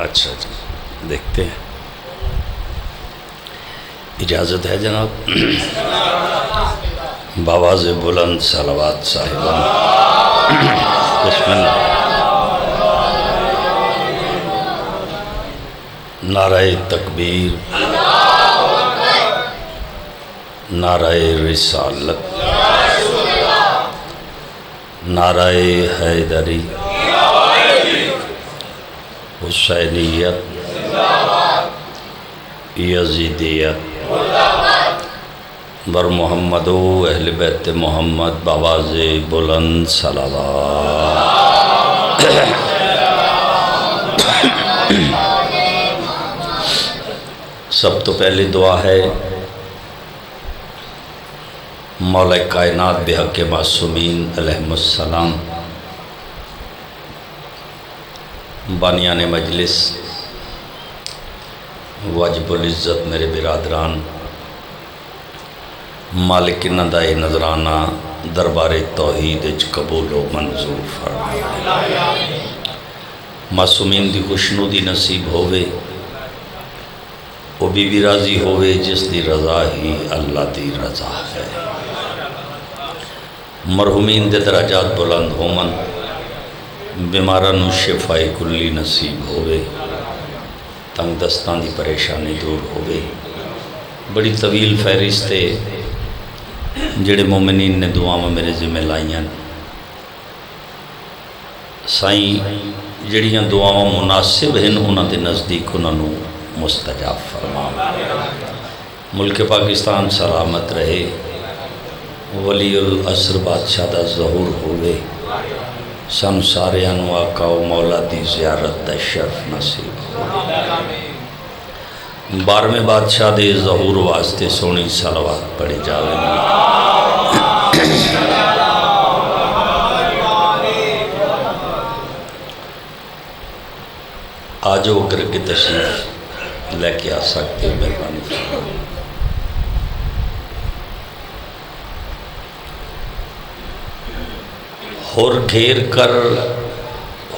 اچھا جی، دیکھتے ہیں، اجازت ہے جناب؟ باواز بلند صلوات صاحبان، بسم اللہ۔ نعرہ تکبیر، نعرہ رسالت، نعرہ حیدری، حسینیت، یزیدیت، بر محمد و اہل بیت محمد باواز بلند صلوات۔ سب تو پہلی دعا ہے مولا کائنات بحق معصومین علیہم السلام، بانیان مجلس، واجب العزت میرے برادران، مالک ندائے نظرانہ دربار توحید اچ قبول و منظور فرمائے، معصومین دی خوشنودی نصیب ہوئے، وہ بی راضی ہوئے جس دی رضا ہی اللہ دی رضا ہے، مرحومین دے درجات بلند ہومن، بیمارانو شفائی کلی نصیب ہوئے، تنگ دستان دی پریشانی دور ہوئے۔ بڑی طویل فہرستے جڑے مومنین نے دعا میں میرے ذمہ لائیاں، سائیں جڑیاں دعا مناسب ہیں انہاں دے نزدیک انہاں نو مستجاب فرما۔ ملک پاکستان سلامت رہے، ولی العصر بادشاہ دا ظہور ہوئے، سن سارے انو آقا و مولا دی زیارت دا شرف نصیب ہوئے۔ 12ویں بادشاہ دے ظہور واسطے سونی صلوات پڑھی جاوے۔ آجو کر کے تشریف لے کے آ سکتے مہربانی فرمائیں۔ اور گھیر کر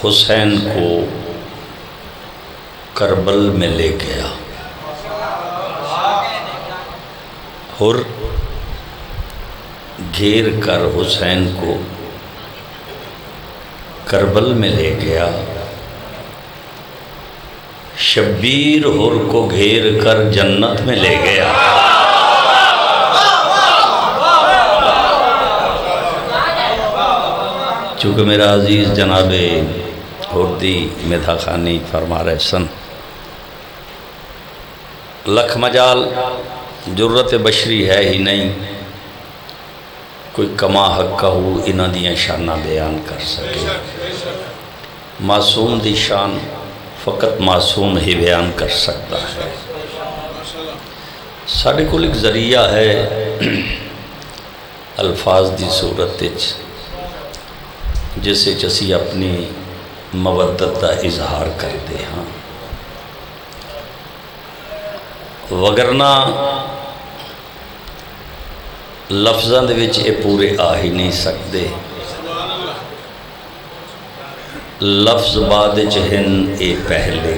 حسین کو کربل میں لے گیا، اور گھیر کر حسین کو کربل میں لے گیا، شبیر ہور کو گھیر کر جنت میں لے گیا۔ چونکہ میرا عزیز جناب ہوردی مدھا خانی فرما رہے سن، لکھ مجال جرت بشری ہے ہی نہیں کوئی کما حق ہو انہ دیاں شانہ بیان کر سکے، معصوم دی شان فقط معصوم ہی بیان کر سکتا ہے۔ ساڑھے کو ایک ذریعہ ہے الفاظ دی صورت جسے چسی اپنی مودت دا اظہار کرتے ہیں، وگرنہ لفظاں دے وچ اے پورے آ ہی نہیں سکتے، لفظ بعد چہن اے پہلے۔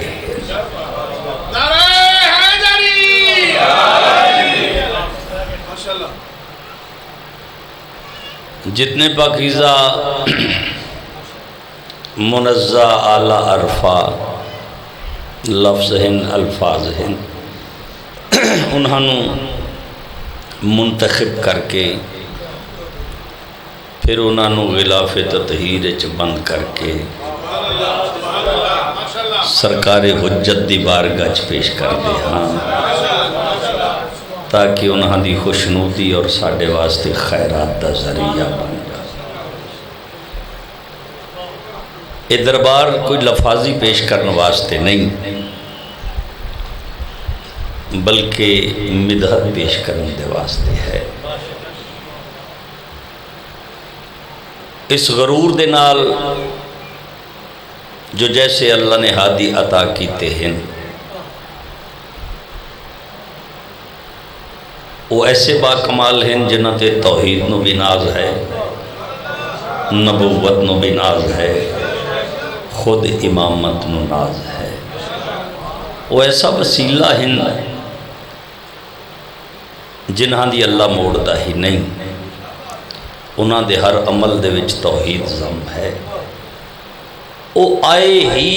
جتنے پاکیزہ منزہ اعلیٰ عرفہ لفظ ہیں، الفاظ ہیں، انہوں منتخب کر کے پھر انہوں غلاف تطہیر چ بند کر کے سرکار حجت دی بارگاہ چ پیش کر دے ہاں، تاکہ انہوں دی خوشنودی اور ساڑھے واسطے خیرات دا ذریعہ بن جائے۔ یہ دربار کوئی لفاظی پیش کرنے واسطے نہیں بلکہ مدحت پیش کرنے دے واسطے ہے۔ اس غرور دے نال جو جیسے اللہ نے ہادی عطا کیتے ہیں وہ ایسے با کمال ہیں جنہ تے توحید نو بھی ناز ہے، نبوت نو بھی ناز ہے، خود امامت نو ناز ہے۔ وہ ایسا وسیلہ ہیں جنہاں دی اللہ موڑتا ہی نہیں، انہاں دے ہر عمل دے وچ توحید ضم ہے۔ وہ آئے ہی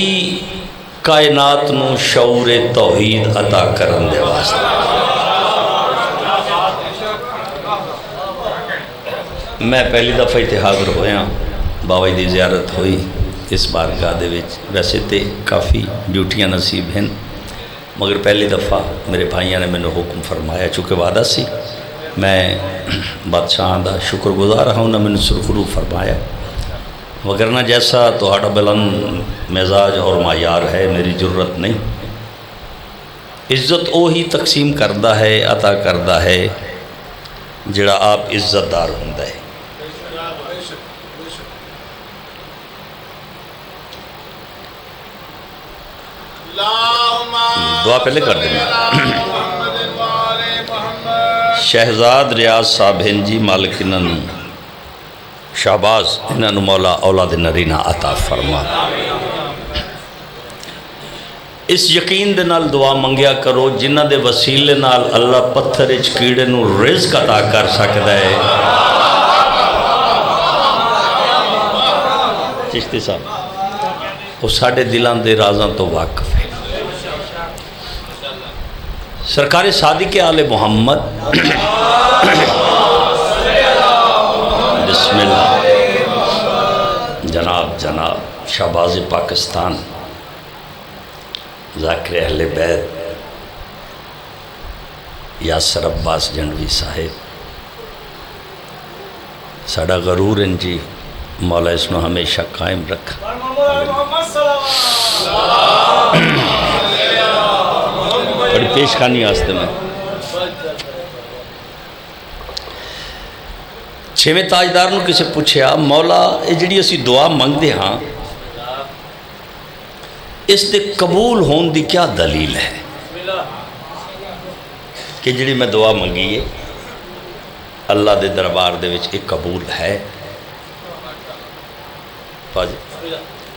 کائنات نو شعور توحید عطا کرن دے واسطے۔ میں پہلی دفعہ اتحاضر ہویا، بابا دی زیارت ہوئی اس بارگاہ دے وچ، ویسے تے کافی ڈیوٹیاں نصیب ہیں، مگر پہلی دفعہ میرے بھائیاں نے مینوں حکم فرمایا، چونکہ وعدہ سی، میں بادشاہ دا شکر گزار ہوں، انہوں نے مینوں سرخرو فرمایا، وگرنہ جیسا تہاڈا بلند مزاج اور معیار ہے میری ضرورت نہیں۔ عزت وہی تقسیم کردہ ہے، عطا کردہ ہے جڑا آپ عزت دار ہوندہ ہے۔ دعا پہلے کر دیں۔ شہزاد ریاض صاحب ہیں جی، مالک انہوں شہباز انہوں مولا اولاد نرینہ عطا فرما۔ اس یقین دے نال دعا منگیا کرو جنہ دے وسیلے نال اللہ پتھر اچ کیڑے نو رزق عطا کر سکتا ہے۔ چشتی صاحب وہ ساڑھے دلان دے رازاں تو واقف ہے۔ سرکار صادق آل محمد بسم اللہ، جناب شہباز پاکستان، ذاکر اہل بیت یاسر عباس جنوی صاحب، ساڑا غرور ان جی، مولا اس نے ہمیشہ قائم رکھا۔ بڑی پیش خانی آستے میں چھویں تاجدار نو کسے پوچھیا، مولا یہ جڑی اسی دعا منگ دے ہاں اس دے قبول ہون دی کیا دلیل ہے کہ جڑی میں دعا منگی ہے اللہ دے دربار دے وچ ایک قبول ہے؟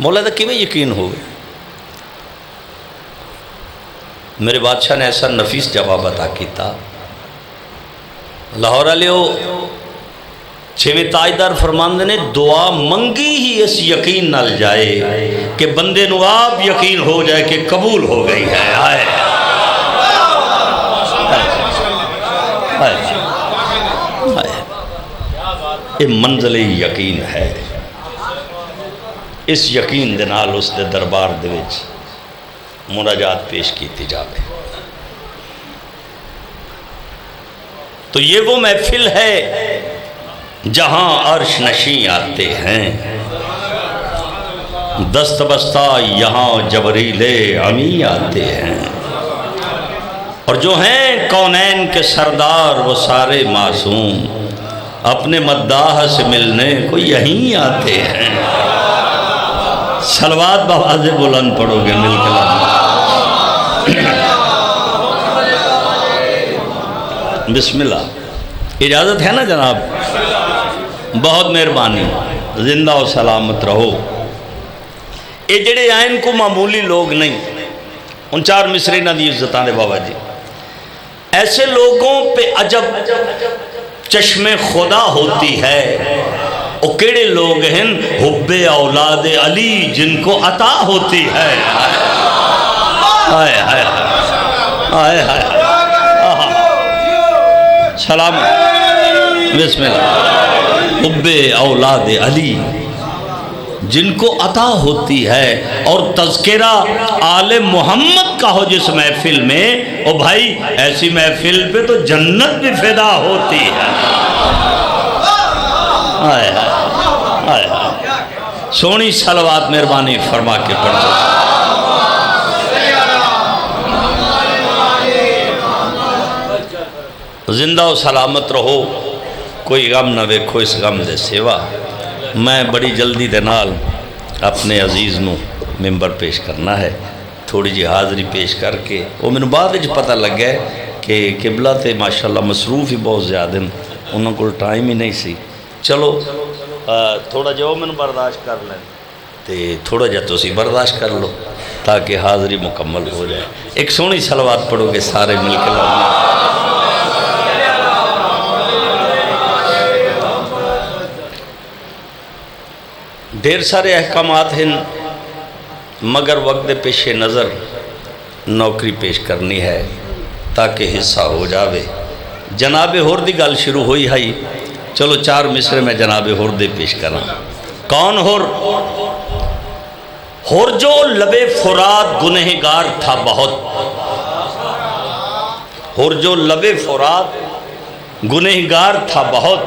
مولا دا کیویں یقین ہو گئے؟ میرے بادشاہ نے ایسا نفیس جواب عطا کیتا، لاہور علیو چھویں تاجدار فرماندے نے دعا منگی ہی اس یقین نال جائے کہ بندے نو آپ یقین ہو جائے کہ قبول ہو گئی ہے۔ آئے یہ منزل یقین ہے، اس یقین دے نال اس دے دربار دے وچ مناجات پیش کیتی جاوے۔ تو یہ وہ محفل ہے جہاں عرش نشیں آتے ہیں، دست بستہ یہاں جبریل امی آتے ہیں، اور جو ہیں کونین کے سردار وہ سارے معصوم اپنے مداح سے ملنے کو یہیں آتے ہیں۔ صلوات بآواز بلند پڑھو گے مل کے بسم اللہ۔ اجازت ہے نا جناب؟ بہت مہربانی، زندہ و سلامت رہو۔ یہ جڑے آئین کو معمولی لوگ نہیں، ان چار مصرے نہ دی عزتاں دے بابا جی، ایسے لوگوں پہ عجب چشم خدا ہوتی ہے۔ وہ کیڑے لوگ ہیں؟ حب اولاد علی جن کو عطا ہوتی ہے۔ آئے آئے آئے آئے سلام بسم اللہ۔ حب اولاد علی جن کو عطا ہوتی ہے، اور تذکرہ آل محمد کا ہو جس محفل میں، او بھائی ایسی محفل پہ تو جنت بھی فدا ہوتی ہے۔ آئے آئے سونی صلوات مہربانی فرما کے پڑھ دو۔ زندہ و سلامت رہو، کوئی غم نہ ویکھو اس غم دے سوا۔ میں بڑی جلدی دے نال اپنے عزیز نو ممبر پیش کرنا ہے، تھوڑی جی حاضری پیش کر کے وہ میں بعد وچ پتہ لگ گیا کہ قبلہ تے ماشاءاللہ مصروف ہی بہت زیادہ ہیں، انہوں کو ٹائم ہی نہیں سی۔ چلو تھوڑا جو میں برداشت کر لیں تے تھوڑا جا تسی برداشت کر لو۔ تاکہ حاضری مکمل ہو جائے. ایک سونی صلوات پڑھو گے سارے مل کے لوگ. ڈھیر سارے احکامات ہیں مگر وقت پیش نظر نوکری پیش کرنی ہے تاکہ حصہ ہو جاوے. جناب ہور دی گل شروع ہوئی ہے، چلو 4 مصرے میں جناب ہور دے پیش کرنا. کون ہور؟ ہور جو لبے فرات گنہگار تھا بہت. ہور جو لبے فرات گنہگار تھا بہت،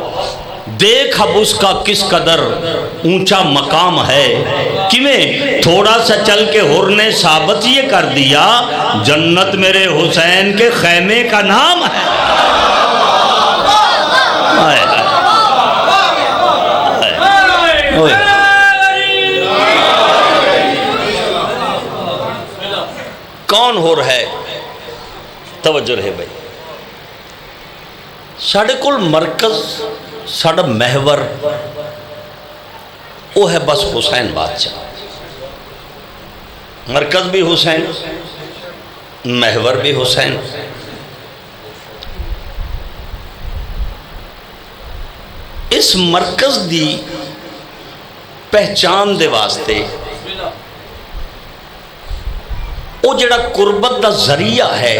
دیکھ اب اس کا کس قدر اونچا مقام ہے. کیویں؟ تھوڑا سا چل کے ہور نے ثابت یہ کر دیا جنت میرے حسین کے خیمے کا نام ہے. کون ہو رہا ہے؟ توجہ رہے بھائی. ساڑھے کل مرکز ساڑھا محور وہ ہے بس حسین بادشاہ. مرکز بھی حسین، محور بھی حسین. اس مرکز دی پہچان دے واسطے وہ جڑا قربت دا ذریعہ ہے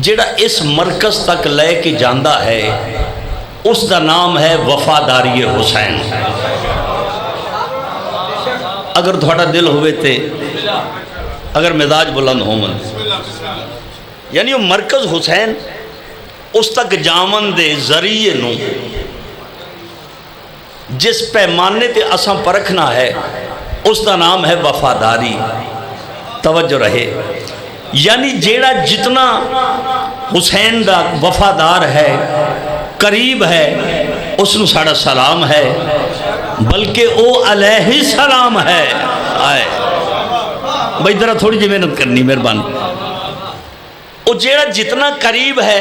جڑا اس مرکز تک لے کے جاندہ ہے اس دا نام ہے وفاداری حسین. اگر تھوڑا دل ہوئے تے اگر مزاج بلند ہومن یعنی وہ مرکز حسین اس تک جامن دے ذریعے نو جس پیمانے تے اساں پرکھنا ہے اس دا نام ہے وفاداری. توجہ رہے. یعنی جیڑا جتنا حسین دا وفادار ہے، قریب ہے، اس نو ساڑا سلام ہے، بلکہ او علیہ السلام ہے. آئے بھائی ذرا تھوڑی جی محنت کرنی مہربانی. او جیڑا جتنا قریب ہے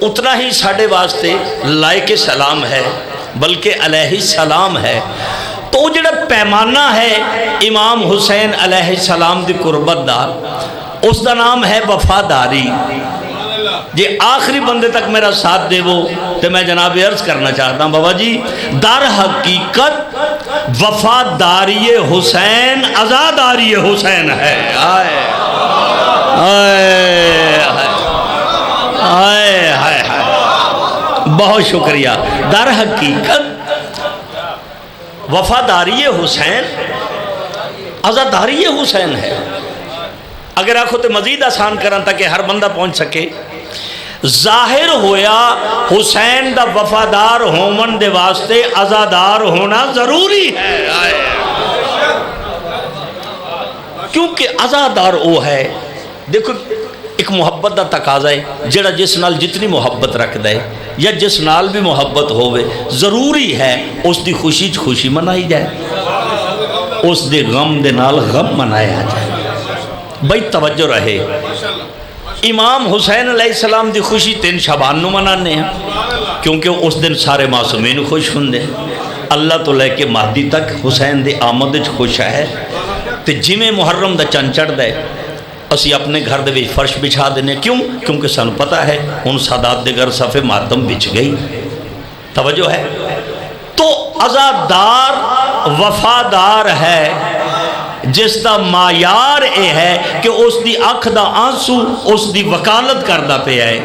اتنا ہی ساڑے واسطے لائق سلام ہے، بلکہ علیہ السلام ہے. تو وہ جڑا پیمانہ ہے امام حسین علیہ السلام دی قربت دا اس دا نام ہے وفاداری. جی آخری بندے تک میرا ساتھ دے وہ تو میں جناب عرض کرنا چاہتا ہوں بابا جی در حقیقت وفاداری حسین عزاداری حسین ہے. آئے آئے آئے آئے بہت شکریہ. در حقیقت وفاداری حسین عزاداری حسین ہے. اگر آخو تو مزید آسان کرن تاکہ ہر بندہ پہنچ سکے. ظاہر ہویا حسین دا وفادار ہومن دے واسطے عزادار ہونا ضروری ہے. کیونکہ عزادار وہ ہے دیکھو ایک محبت دا تقاضا ہے جڑا جس نال جتنی محبت رکھ دے یا جس نال بھی محبت ہوئے ضروری ہے اس دی خوشی خوشی منائی جائے، اس دے غم دے نال غم منایا جائے. بھائی توجہ رہے. امام حسین علیہ السلام دی خوشی 3 شعبان نو منانے ہیں کیونکہ اس دن سارے معصومین خوش ہوندے. اللہ تو لے کے مہدی تک حسین دے آمد خوش ہے. تے جویں محرم دا چند چڑھ دے اسی اپنے گھر دے وچ فرش بچھا دینے. کیوں؟ کیونکہ سانو پتہ ہے ان سادات دے گھر صفے ماتم بچ گئی. توجہ ہے. تو عزادار وفادار ہے جس دا معیار اے ہے کہ اس دی اکھ دا آنسو اس دی وکالت کردہ پہ آئے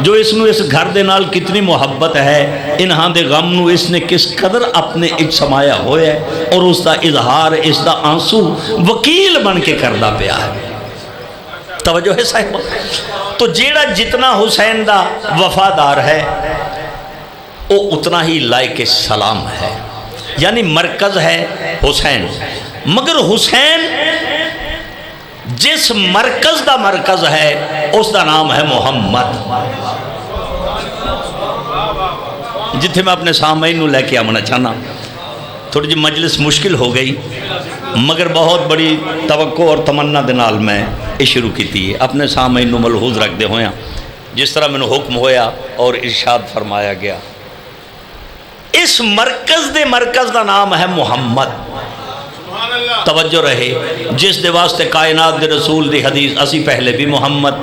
جو اس نو اس گھر دے نال کتنی محبت ہے، انہاں دے غم نو اس نے کس قدر اپنے ایک سمایا ہوئے ہے اور اس دا اظہار اس دا آنسو وکیل بن کے کردہ پہ آئے. توجہ ہے صاحب. تو جیڑا جتنا حسین دا وفادار ہے وہ اتنا ہی لائق سلام ہے. یعنی مرکز ہے حسین، مگر حسین جس مرکز دا مرکز ہے اس دا نام ہے محمد. جتھے میں اپنے سامعین نو لے کے آمنا چاہنا. تھوڑی جی مجلس مشکل ہو گئی مگر بہت بڑی توقع اور تمنا دے نال میں یہ شروع کی تھی. اپنے سامعین نو ملحوظ رکھ دے ہویا جس طرح میں نے حکم ہویا اور ارشاد فرمایا گیا. اس مرکز دے مرکز دا نام ہے محمد. توجہ رہے جس دے واسطے کائنات دے رسول دی حدیث اسی پہلے بھی محمد،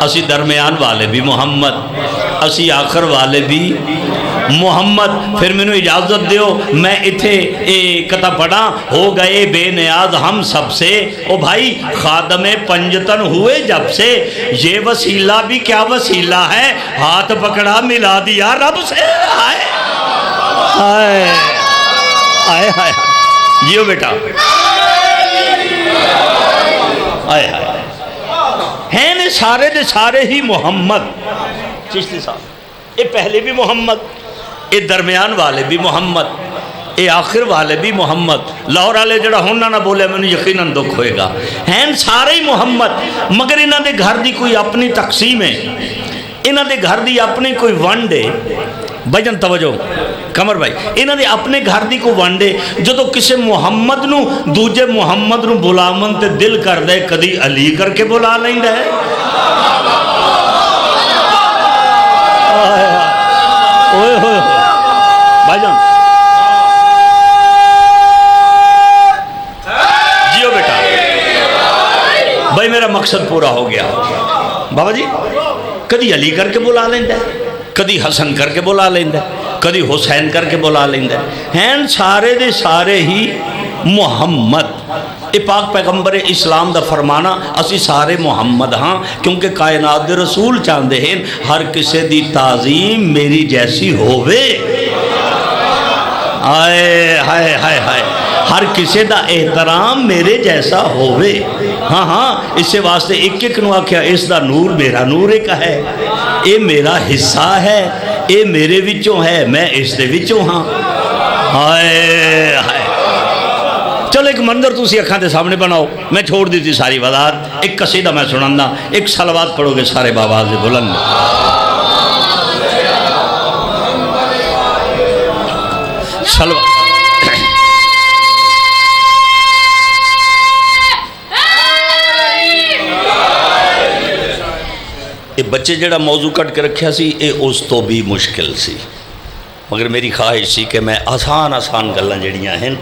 اسی درمیان والے بھی محمد، اسی آخر والے بھی محمد۔ پھر میں نے اجازت دیو میں اتھے کتا پڑھا، ہو گئے بے نیاز ہم سب سے، او بھائی خادم پنجتن ہوئے جب سے، یہ وسیلہ بھی کیا وسیلہ ہے، ہاتھ پکڑا ملا دیا رب سے۔ آئے آئے آئے آئے جیو بیٹا، آئے آئے ہیں نے سارے دے سارے ہی محمد۔ چشتی صاحب، اے پہلے بھی محمد، اے درمیان والے بھی محمد، اے آخر والے بھی محمد۔ لاہور والے جڑا ہونا نہ بولے میں نے یقیناً دکھ ہوئے گا، ہیں سارے ہی محمد، مگر انہاں دے گھر دی کوئی اپنی تقسیم ہے، انہاں دے گھر دی اپنی کوئی ونڈے۔ بھجن توجہ کمر بھائی، انہاں دے اپنے گھر دی کوئی ونڈے، جو تو کسے محمد نو دوجے محمد نو بلامن تے دل کر دے، کدی علی کر کے بلا لیں دے۔ اوئے ہوئے بھائی جان جیو بیٹا، بھائی میرا مقصد پورا ہو گیا۔ بابا جی کدی علی کر کے بلا لیندے، کدی حسن کر کے بلا لیندے، کدی حسین کر کے بلا لیندے، ہیں سارے دے سارے ہی محمد۔ اے پاک پیغمبر اسلام دا فرمانا اسی سارے محمد ہاں، کیونکہ کائنات دے رسول چاندے ہیں ہر کسے دی تعظیم میری جیسی ہووے۔ آئے ہائے ہائے ہائے، ہر کسے دا احترام میرے جیسا ہووے۔ ہاں ہاں، اس سے واسطے ایک ایک نو آکھیا اس دا نور میرا نور ایک ہے، اے میرا حصہ ہے، اے میرے وچوں ہے، میں اس دے وچوں ہاں۔ ہائے ہائے، چلو ایک منظر تسی اکھاں دے سامنے بناؤ، میں چھوڑ دی تھی ساری وضاحت، ایک قصیدہ میں سنانا، ایک صلوات پڑھو گے سارے بآواز بلند۔ صلوات یہ بچے جڑا موضوع کٹ کے رکھیا سی اے اس تو بھی مشکل سی، مگر میری خواہش سی کہ میں آسان آسان گلاں جڑیاں ہیں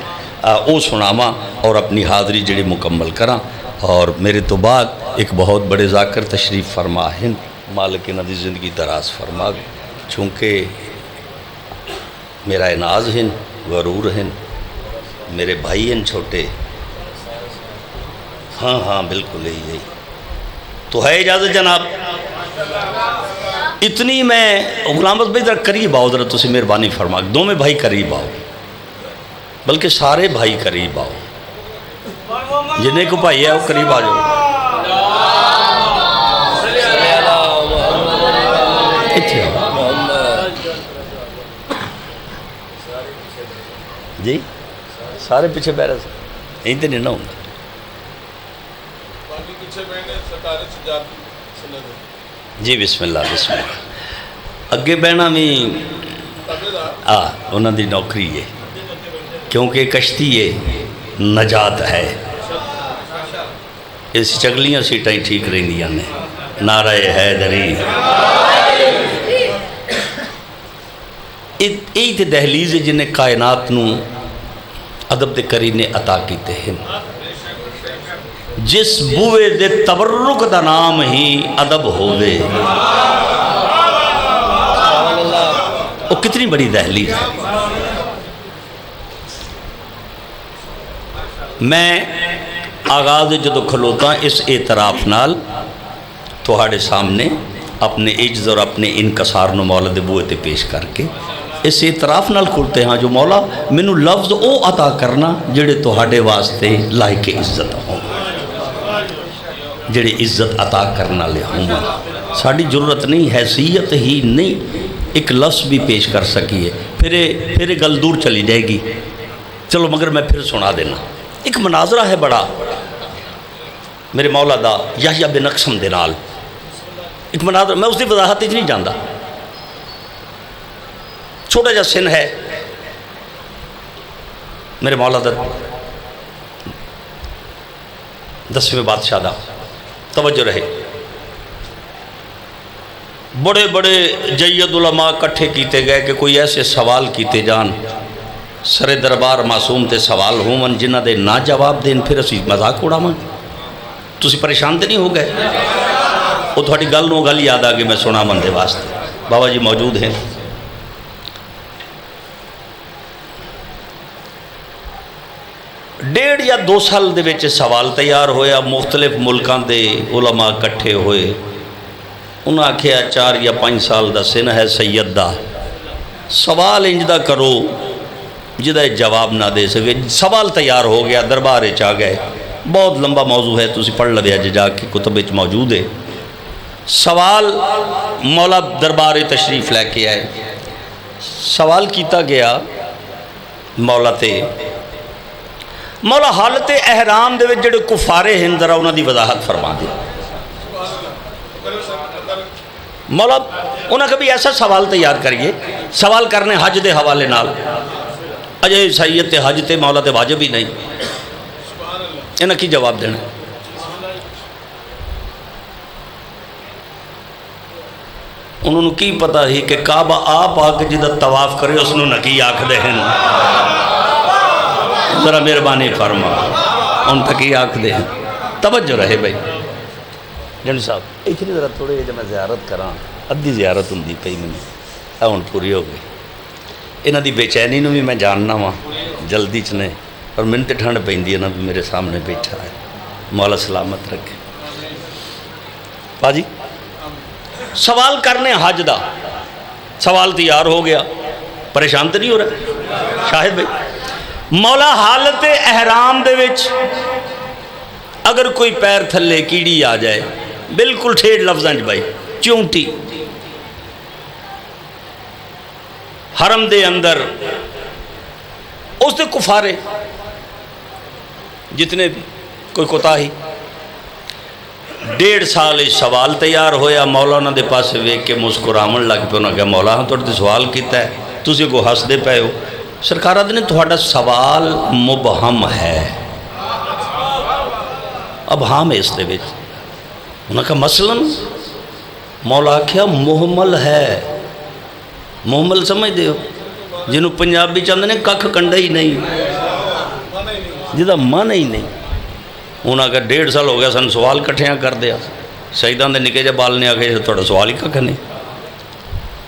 او سناواں اور اپنی حاضری جڑی مکمل کراں۔ اور میرے تو بعد ایک بہت بڑے ذاکر تشریف فرما ہیں، مالک انہاں دی زندگی دراز فرما، چونکہ میرا اناز ہیں، غرور ہیں، میرے بھائی ہیں چھوٹے، ہاں ہاں بالکل یہی تو ہے۔ اجازت جناب اتنی میں غلامت بھائی ذرا قریب آؤ، ذرا تسی مہربانی فرما، دو میں بھائی قریب آؤ، بلکہ سارے بھائی قریب آؤ، جنہیں کو بھائی ہے وہ قریب آ جاؤ۔ جی سارے پیچھے بیٹھے سے یہیں تے نہیں نہ ہوں جی بسم اللہ بسم اللہ۔ اگے بہنا بھی انہوں دی نوکری ہے، کیونکہ کشتی ہے نجات ہے، اس چگلیاں سیٹاں ہی ٹھیک رہندیاں نے۔ نعرہ حیدری یہی تے دہلیز ہے جنہیں کائنات نو ادب دے کرینے عطا کیتے ہیں، جس بوئے دے تبرک دا نام ہی ادب ہووے، وہ کتنی بڑی دہلیز ہے۔ میں آغاز جدو کھلوتا اس اعتراف نال تہاڑے سامنے اپنے عجز اور اپنے انکسار نو مولا دے بوئے تے پیش کر کے اس اعتراف نال کھلتے ہاں جو مولا مینو لفظ او عطا کرنا جڑے تہاڑے واسطے لائق عزت ہوں، جڑے عزت عطا کرنا لے ہوں۔ ساڑی ضرورت نہیں، حیثیت ہی نہیں ایک لفظ بھی پیش کر سکیے، پھر گل دور چلی جائے گی۔ چلو مگر میں پھر سنا دینا، ایک مناظرہ ہے بڑا میرے مولا دا یحییٰ بن اقسم دے نال، ایک مناظرہ، میں اس دی وضاحت ہی نہیں جاندا، چھوٹا جا سن ہے میرے مولا دا 10ویں بادشاہ دا، توجہ رہے، بڑے بڑے جید علماء کٹھے کیتے گئے کہ کوئی ایسے سوال کیتے جان سر دربار معصوم تے سوال ہون جنہ دے نہ جواب دین پھر اسی مذاق اڑاواں تسی پریشان تے نہیں ہو گئے؟ وہ تھوڑی گل نو گل یاد آ گئی میں سنا من دے واسطے بابا جی موجود ہیں 1.5 یا 2 سال دے وچ سوال تیار ہویا مختلف ملکاں دے علماء کٹھے ہوئے انہاں آکھیا 4 یا 5 سال دا سن ہے سید دا سوال انجدہ کرو جدہ جواب نہ دے سکے سوال تیار ہو گیا دربار چاہ گئے بہت لمبا موضوع ہے تسی پڑھ لوے اج جا کے کتب وچ موجود ہے سوال مولا دربار تشریف لے کے آئے سوال کیتا گیا مولا تے مولا حالت احرام دے وچ جڑے کفارے ہیں ذرا انہاں دی وضاحت فرما دے مولا انہاں کبھی ایسا سوال تیار کریے سوال کرنے حج دے حوالے نال اجے سید تے حج تے مولا تے واجب ہی نہیں انہاں کی جواب دینا انہوں نے کی پتا ہی کہ کعبہ آپ آ کے جدہ طواف کرے اس نے نکی آکھ دے ہیں ذرا مہربانی فرما ان تک ہی آکھ دے ہیں توجہ رہے بھائی جن صاحب اتنی ذرا تھوڑے جب میں زیارت کراں ادھی زیارت ہوں دی پئی میں اون پوری ہو گئی انہاں دی بے چینی نو بھی میں جاننا وا جلدی چنے اور من تے ٹھنڈ پیندی ہے نا بھی میرے سامنے بیٹھا ہے مولا سلامت رکھے پاجی سوال کرنے حج دا سوال تیار ہو گیا پریشان تو نہیں ہو رہا شاہد بھائی مولا حالت احرام دے وچ اگر کوئی پیر تھلے کیڑی آ جائے بالکل ٹھیڑ لفظاں بھائی چونٹی حرم دے اندر اس دے کفارے جتنے بھی کوئی کوتاہی 1.5 سال سوال تیار ہویا مولانا دے پاس ویک کے مسکرامن لگ پہ انہوں نے کہا مولا ہاں تو سوال کیتا ہے تسی کو ہس دے پے ہو سرکار نے تھوڑا سوال مبہم ہے ابہام ہے اس دے وچ انہوں نے کہا مثلاً مولا کیا محمل ہے محمل سمجھ دے ہو جنہوں پنجابی چاہتے ہیں ککھ کنڈا ہی نہیں جدہ من ہی نہیں انہوں نے کہا 1.5 سال ہو گیا سن سوال کٹھیاں کر دیا شہیدان دے نکے جا بال نے آگے تھوڑا سوال ہی ککھ نہیں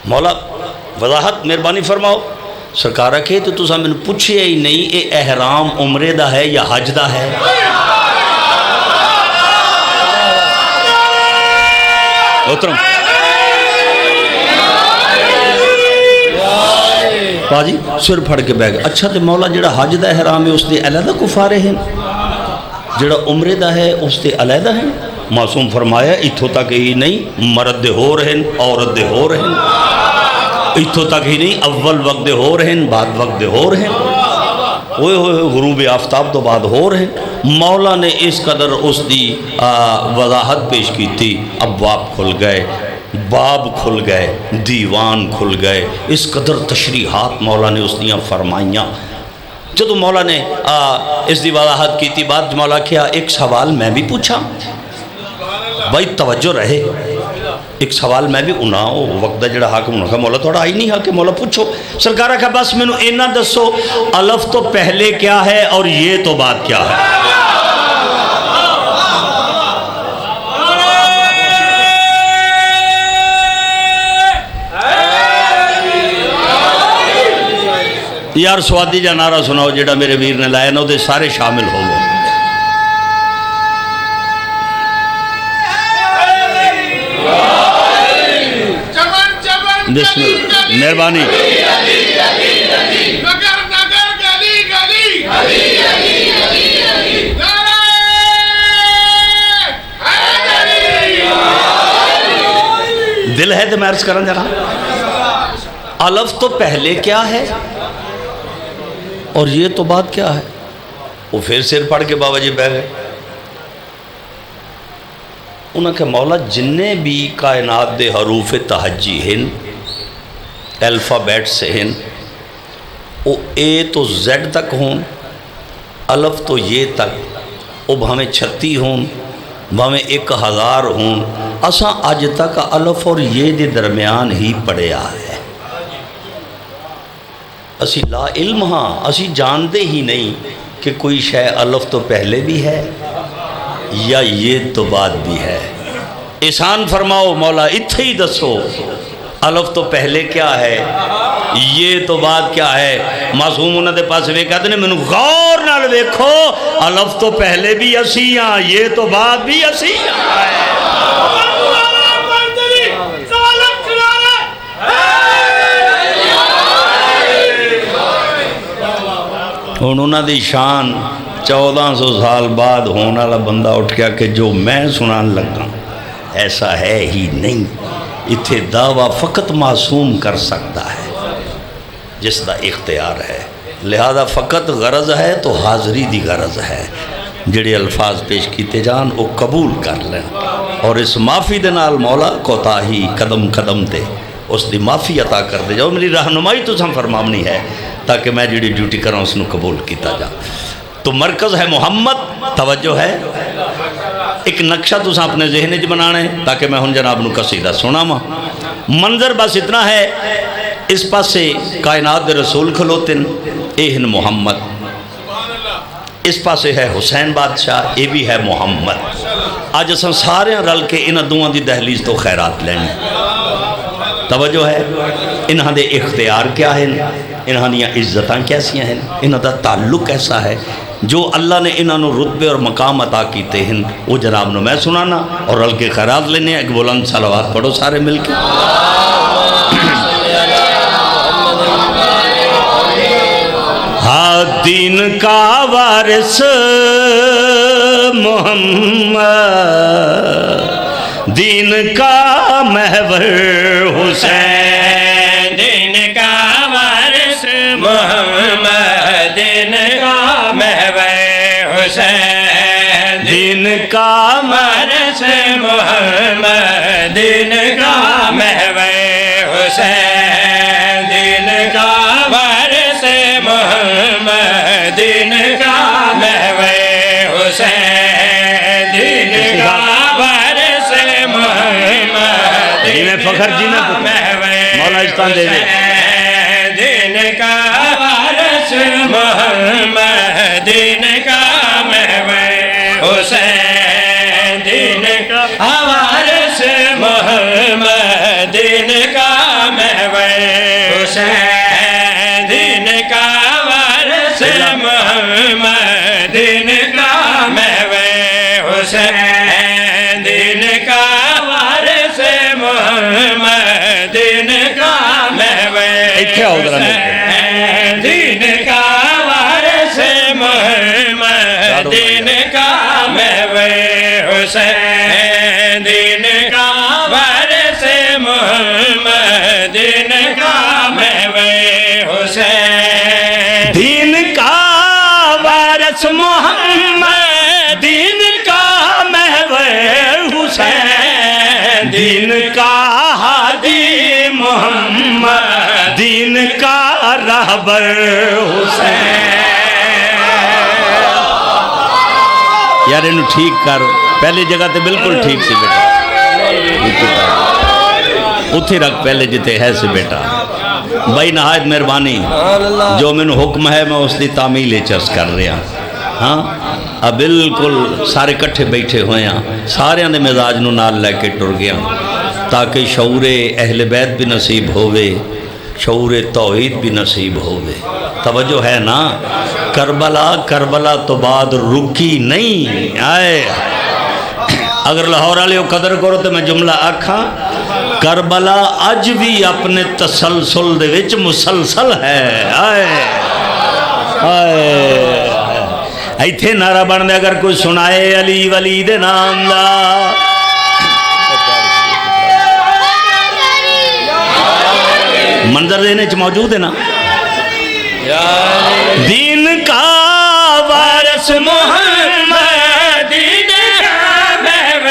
مولا وضاحت مہربانی فرماؤ سرکار رکھے تو تسا میں نے پوچھے ہی نہیں اے احرام عمرے دا ہے یا حج دا ہے محترم باجی سر پھڑ کے بیگ اچھا تے مولا جڑا حج دا احرام ہے اس دے علیحدہ کفارے ہیں جڑا عمرے دا ہے اس دے علیحدہ ہیں معصوم فرمایا اتھو تک ہی نہیں مرد دے ہو رہن عورت دے ہو رہن اتھو تک ہی نہیں اول وقت دے ہو رہن بعد وقت دے ہو رہن ہوئے ہوئے غروب آفتاب تو بعد ہو رہن مولا نے اس قدر اس دی وضاحت پیش کی تھی اب باب کھل گئے دیوان کھل گئے اس قدر تشریحات مولا نے اس دیاں فرمائیاں جدو مولا نے اس دی وضاحت کی تھی بعد مولا کیا ایک سوال میں بھی پوچھا بھائی توجہ رہے ایک سوال میں بھی انہاں وقت جڑا حاکم انہاں کا مولا تھوڑا آئی نہیں حاکم مولا پوچھو سرکارہ کہا بس میں نے اینا دسو الف تو پہلے کیا ہے اور یہ تو بعد کیا ہے یار سوادی جا نعرہ سناؤ جڑا میرے ویر نے لائے نا دے سارے شامل ہو گئے بسم اللہ مہربانی دل ہے تو میں عرض کرنا جانا الف تو پہلے کیا ہے اور یہ تو بات کیا ہے وہ پھر سر پڑھ کے بابا جی بہ گئے انہوں نے کہا مولا جننے بھی کائنات دے حروف تہجی ہیں الفابیٹ سے ہیں وہ اے تو زیڈ تک ہوں الف تو یہ تک وہ بھامیں 36 ہوں بھامیں 1000 ہوں اساں آج تک الف اور یہ دے درمیان ہی پڑے آئے اسی لا علم ہاں، اسی جانتے ہی نہیں کہ کوئی شے الف تو پہلے بھی ہے یا یہ تو بعد بھی ہے۔ احسان فرماؤ مولا اتھے ہی دسو، الف تو پہلے کیا ہے، یہ تو بعد کیا ہے۔ معصوم انہوں دے پاس وے کہتے ہیں مینوں غور نال ویکھو، الف تو پہلے بھی اسی ہاں، یہ تو بعد بھی اسی ہاں۔ ہن انہاں دی شان 1400 سال بعد ہونے والا بندہ اٹھ گیا کہ جو میں سنان لگا ایسا ہے ہی نہیں۔ اتھے دعویٰ فقط معصوم کر سکتا ہے جس دا اختیار ہے، لہذا فقط غرض ہے تو حاضری دی غرض ہے۔ جڑے الفاظ پیش کیتے جان وہ قبول کر لیں، اور اس معافی دے نال مولا کوتاہی قدم قدم تے اس دی معافی عطا کر دے جاؤ۔ میری رہنمائی تو سم فرمامنی ہے تاکہ میں جڑی ڈیوٹی کروں اس نو قبول کیتا جا۔ تو مرکز ہے محمد، توجہ ہے، ایک نقشہ تو اپنے ذہن وچ بنانا ہے تاکہ میں ہن جناب نو قصیدہ سناواں۔ منظر بس اتنا ہے، اس پاسے کائنات دے رسول کھلوتے اے ہن محمد، اس پاسے ہے حسین بادشاہ، اے بھی ہے محمد۔ آج اساں سارے رل کے انہاں دوواں دی دہلیز تو خیرات لینی۔ توجہ ہے، انہاں دے اختیار کیا ہیں، انہاں دیاں عزتاں کیسیاں ہیں، انہاں دا تعلق کیسا ہے، جو اللہ نے انہاں نو رتبے اور مقام عطا کیتے ہیں وہ جناب نو میں سنانا اور رل کے خیرات لینے۔ ایک بلند صلوات پڑھو سارے مل کے۔ ہاں دین کا وارث محمد، دین کا محور حسین، دین کا وارث محمد، دین کا محور حسین، دین کا وارث محمد، دین کا محور حسین، دین کا وارث محمد، دین کا محور حسین، دین کا وارث محمد، میں فخر جی نے مولا اجتان دے دے۔ دین کا وارث محمد، دین کا محور حسین، دین کا وارث محمد، دین کا محور حسین، دین کا وارث محمد، دین کا محور حسین، دین کا وارث محمد، دین کا محور حسین، دین کا وارث محمد، دین کا محور حسین، دین کا وارث محمد، دین کا محور حسین، دین کا وارث محمد، دین کا محور حسین، دین کا ہادی محمد، دین کا رہبر حسین۔ یار انہوں ٹھیک کر، پہلی جگہ تے بالکل ٹھیک سی بیٹا، اتھے رکھ پہلے جتے ہے سی بیٹا۔ بھائی نہایت مہربانی، جو میں حکم ہے میں اس دی تعمیل چرس کر رہا ہاں۔ اب بالکل سارے کٹھے بیٹھے ہوئے ہیں، سارے دے مزاج نو نال لے کے ٹر گیا تاکہ شعور اہل بیت بھی نصیب ہوئے، شعور توحید بھی نصیب ہوئے۔ توجہ ہے نا، کربلا کربلا تو بعد رکی نہیں آئے۔ اگر لاہور والے قدر کرو تو میں جملہ آکھاں، کربلا اج بھی اپنے تسلسل دے وچ مسلسل ہے۔ آئے آئے ایتھے نعرہ بن دے اگر کوئی سنائے علی ولی دے نام دا۔ منظر دینے چ موجود ہے نا، دین کا وارث محمد، دین کا محور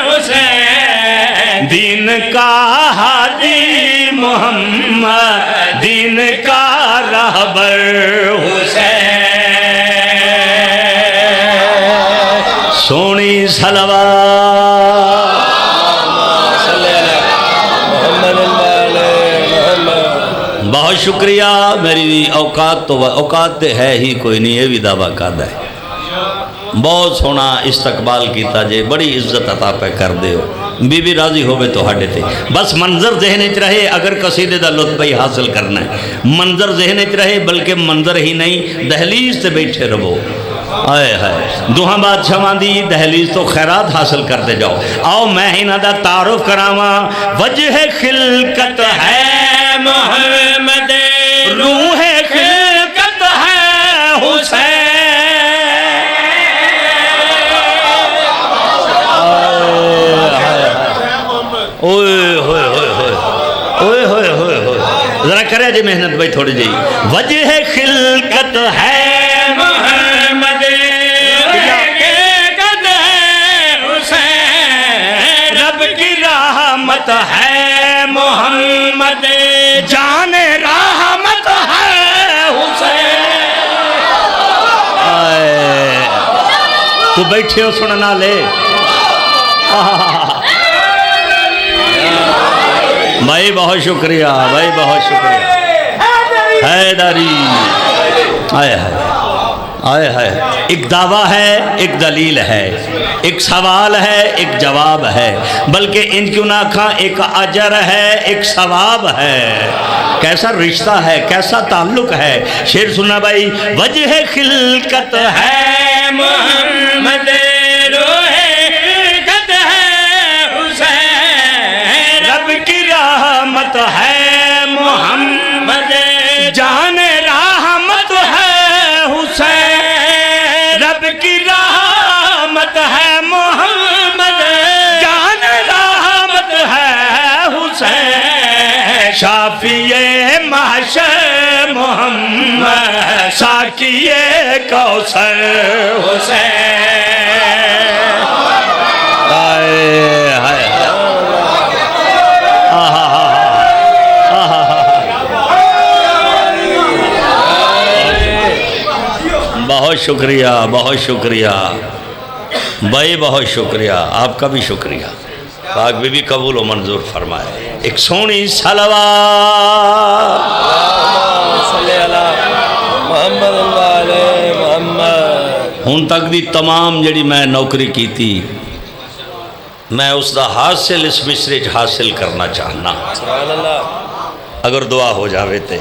حسین، دین کا ہادی محمد، دین کا رہبر حسین۔ سونی صلوات بہت بہت شکریہ. میری اوقات تو ہے ہی کوئی نہیں، یہ بھی دعویٰ کردا ہے. بہت سونا استقبال کیتا جے، بڑی عزت عطا پہ کر دے ہو. بی بی راضی ہوئے تو ہڈے تھے. بس منظر ذہن چ رہے، اگر قصیدے دا لطف ہی حاصل کرنا ہے منظر ذہن چ رہے، بلکہ منظر ہی نہیں دہلیز تے بیٹھے رہو. آئے ہائے دوہاں بادشاہاں دی دہلیز تو خیرات حاصل کرتے جاؤ. آؤ میں انہاں دا تعارف کراواں. وجہ خلقت ہے محمد، روح خلقت ہے حسین. اوئے ہوئے ہوئے ہوئے اوئے ہوئے ہوئے ہوئے ذرا کرے جی محنت بھائی تھوڑی جی. وجہ خلقت ہے محمد، خلقت ہے حسین، رب کی رحمت ہے محمد، جان رحمت ہے حسین. تو بیٹھے ہو سننا لے. بھائی بہت شکریہ، بھائی بہت شکریہ. حیدری آئے ہے آئے ہے. ایک دعویٰ ہے، ایک دلیل ہے، ایک سوال ہے، ایک جواب ہے، بلکہ ان کیوں نہ کھا ایک اجر ہے، ایک ثواب ہے. کیسا رشتہ ہے، کیسا تعلق ہے. شعر سننا بھائی. وجہ خلقت ہے محمد، روح خلقت ہے حسین، رب کی رحمت ہے محمد، جان رحمت ہے حسین. رب کی رحمت ہے محمد، جان رحمت ہے حسین. شافی محشر محمد، ساقی کوثر حسین. ہائے ہائے بہت شکریہ، بہت شکریہ بھائی، بہت شکریہ. آپ کا بھی شکریہ. پاک بی بی قبول و منظور فرمائے. ایک سونی صلوات. صلی اللہ محمد علیہ محمد. ہن تک دی تمام جڑی میں نوکری کی تھی، میں اس دا حاصل اس مصرے حاصل کرنا چاہنا. سبحان اللہ. اگر دعا ہو جاوے تے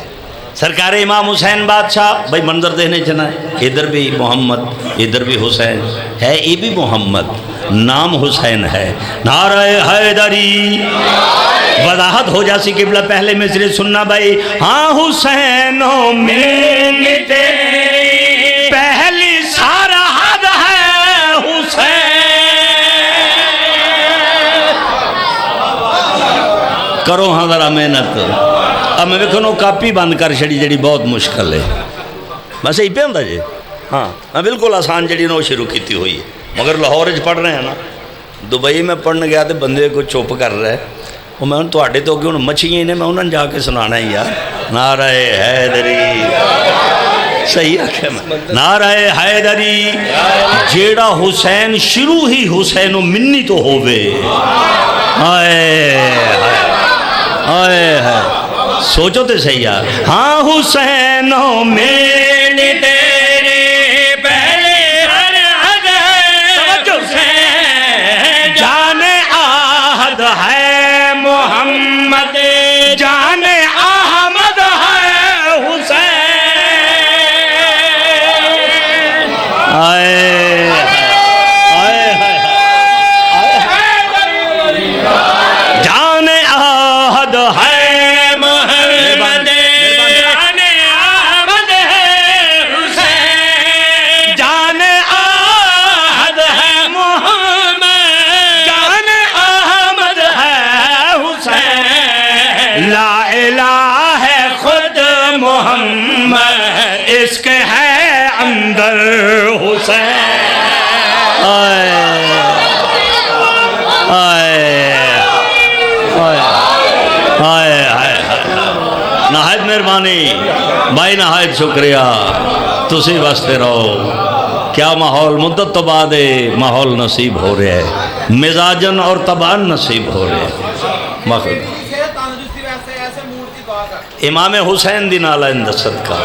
سرکار امام حسین بادشاہ. بھائی منظر دینے چنا ہے، ادھر بھی محمد، ادھر بھی حسین ہے، یہ بھی محمد، نام حسین ہے. نعرہ حیدری. وضاحت ہو جاسی قبلہ پہلے مصرے سننا بھائی. ہاں حسینوں میں تیری پہلی سارا حد ہے حسین. کرو ہاں ذرا محنت. اب میں دیکھو کاپی بند کر چھڑی جڑی بہت مشکل ہے. بس یہی پہ ہوں جی. ہاں میں بالکل آسان جڑی نو شروع کیتی ہوئی ہے، مگر لاہور پڑھ رہے ہیں نا. دبئی میں پڑھنے گیا تو بندے کو چپ کر رہے. وہ میں تے تو کہ مچھیاں نے میں انہوں نے جا کے سنانا ہی یار. نعرہ حیدری. صحیح آخیا میں. نعرہ حیدری. جیڑا حسین شروع ہی حسین و منی تو ہووے. آئے آئے ہے. سوچو تے صحیح یار. ہاں حسینوں میں تیری پہلی ہر حد ہے حسین، جان آہد ہے محمد، جان احمد ہے حسین. آئے آئے جان آہد ہے محمد، عشق ہے اندر حسین. نہایت مہربانی بھائی، نہایت شکریہ. تسی واسطے رہو. کیا ماحول مدت تو بعد ماحول نصیب ہو رہا ہے، مزاجن اور طبعاً نصیب ہو رہے ہیں. امام حسین دی نالین دا صدقہ،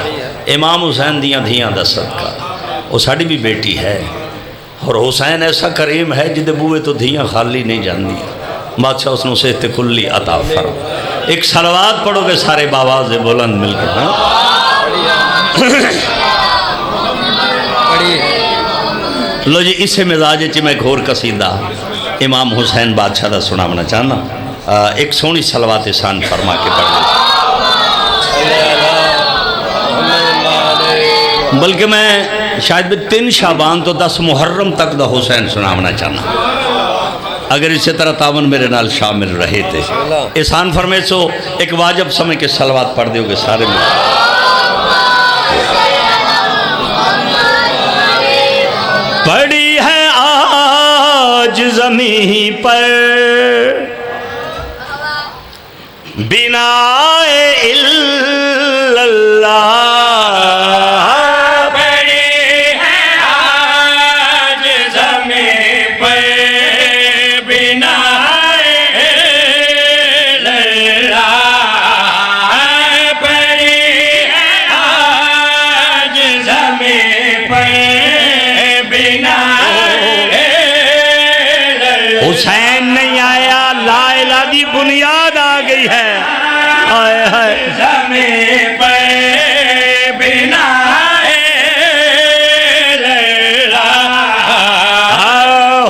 امام حسین دیاں دھیاں دا صدقہ، وہ ساڑی بھی بیٹی ہے، اور حسین ایسا کریم ہے جدے بوئے تو دھیاں خالی نہیں جاندی، بادشاہ اس نے صحت کلی عطا فرما۔ ایک صلوات پڑھو گے سارے باواز بلند مل کر، لو جی اسے مزاج چی میں ایک اور قصیدہ امام حسین بادشاہ دا سناونا چاہنا، ایک سونی صلوات احسان فرما کے پڑھ لیں، بلکہ میں شاید بھی 3 شعبان تو 10 محرم تک دا حسین سناونا چاہنا، اگر اسی طرح تعاون میرے نال شامل رہے تھے۔ احسان فرمے سو ایک واجب سمجھ کے صلوات پڑھ دیو گے سارے میں۔ پڑی ہے آج زمین پر بنا اللہ، حسین نہیں آیا لا الہ دی بنیاد آ گئی ہے، آئے ہائے زمین پر بنا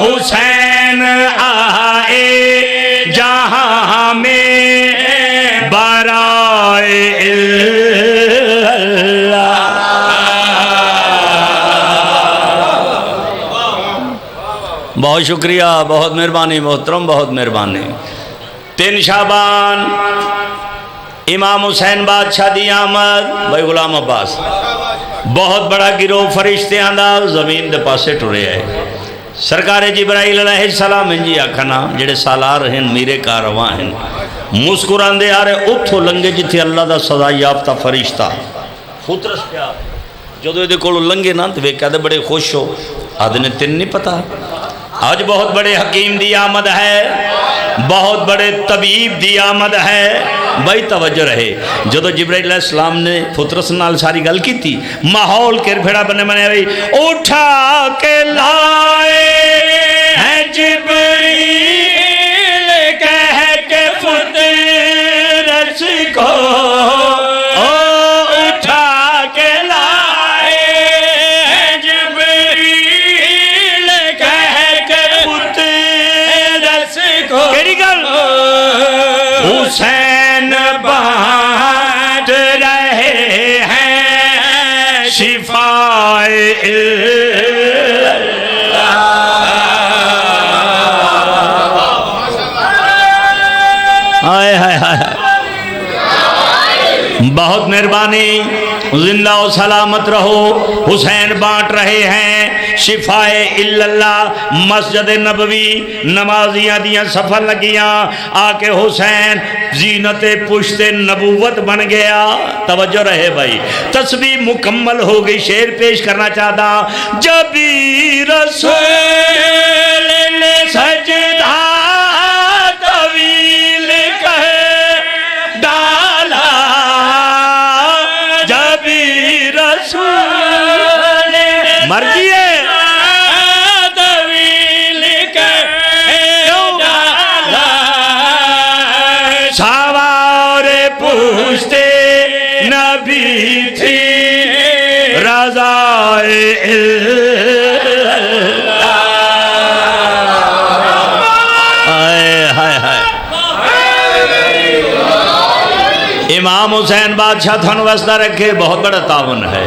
حسین آئے جہاں میں برائے بہت شکریہ، بہت مہربانی محترم، بہت مہربانی۔ 3 شعبان امام حسین بادشاہ دی آمد، بھائی غلام عباس بہت بڑا گروہ فرشتے آندہ زمین دے پاسے ٹرے آئے، سرکار جبرائیل علیہ السلام انجی آکھنا جڑے سالار ہیں میرے کارواں ہیں، مسکران دے آرے اتھو لنگے جتھے اللہ دا سزا یافتہ فرشتہ خطرس پیا جدو دے کولو لنگے نا تو کہتے بڑے خوش ہو، آدھنے تین نہیں پتا آج بہت بڑے حکیم دی آمد ہے، بہت بڑے طبیب دی آمد ہے، بھائی توجہ رہے۔ جدو جبرائیل علیہ السلام نے فطرس نال ساری گل کی تھی، ماحول کر پھڑا بنے بنے رہی، اٹھا کے لائے ہیں جبرائیل کہہ کے فطرس کو، حسین بانٹ رہے ہیں شفائے بہت مہربانی، زندہ و سلامت رہو۔ حسین بانٹ رہے ہیں شفائے اللہ، مسجد نبوی نمازیاں دیاں سفر لگیاں، آکے حسین زینت پشت نبوت بن گیا۔ توجہ رہے بھائی، تسبیح مکمل ہو گئی، شعر پیش کرنا چاہتا، جبی رسول نے سجدہ طویل کہہ ڈالا، جبی رسول مرضی ہے طویل کہہ ڈالا، سوار پشت نبی تھی رضائے امام حسین بادشاہ تھانو واسطہ رکھے، بہت بڑا تعاون ہے۔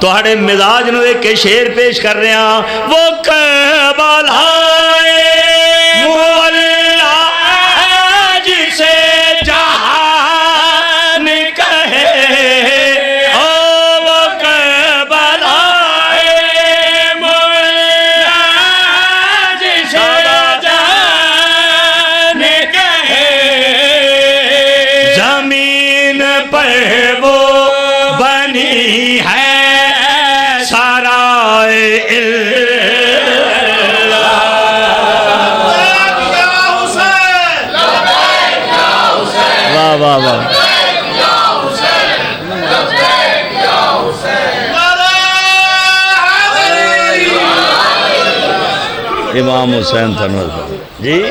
توہاڑے مزاج نو ایک شعر پیش کر رہے ہیں، وہ کربلا مولا جسے جہان کہے، وہ کربلا مولا جسے جہان کہے، زمین پر وہ بنی ہے سرائے واہ واہ واہ، امام حسین تھنو جی